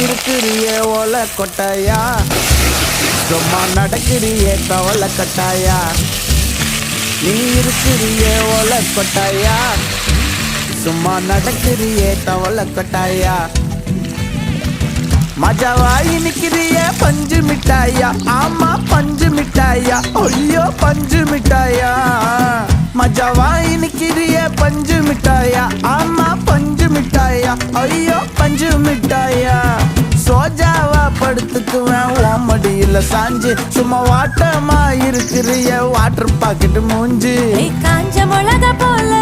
இருக்கிறியே ஓலை கொட்டாயா, சும்மா நடக்கிறியே கவலை கட்டாயா. நீ இருக்கிறியே ஓலை கொட்டாயா, சும்மா நடக்கிறியே கவலை கட்டாயா. மஜாவாய் நிக்கிறிய பஞ்சு மிட்டாயா, ஆமா பஞ்சு மிட்டாயா, ஐயோ பஞ்சு மிட்டாயா. மஜாவாய் நிக்கிறிய பஞ்சு மிட்டாயா, ஆமா பஞ்சு மிட்டாயா, ஐயோ பஞ்சு மிட்டாயா. சோஜாவா படுத்துக்குவேன் ஓமடியில சாஞ்சு, சும்மா வாட்டமா இருக்கிறிய வாட்டர் பாக்கெட் மூஞ்சு. காஞ்ச மிளகா போல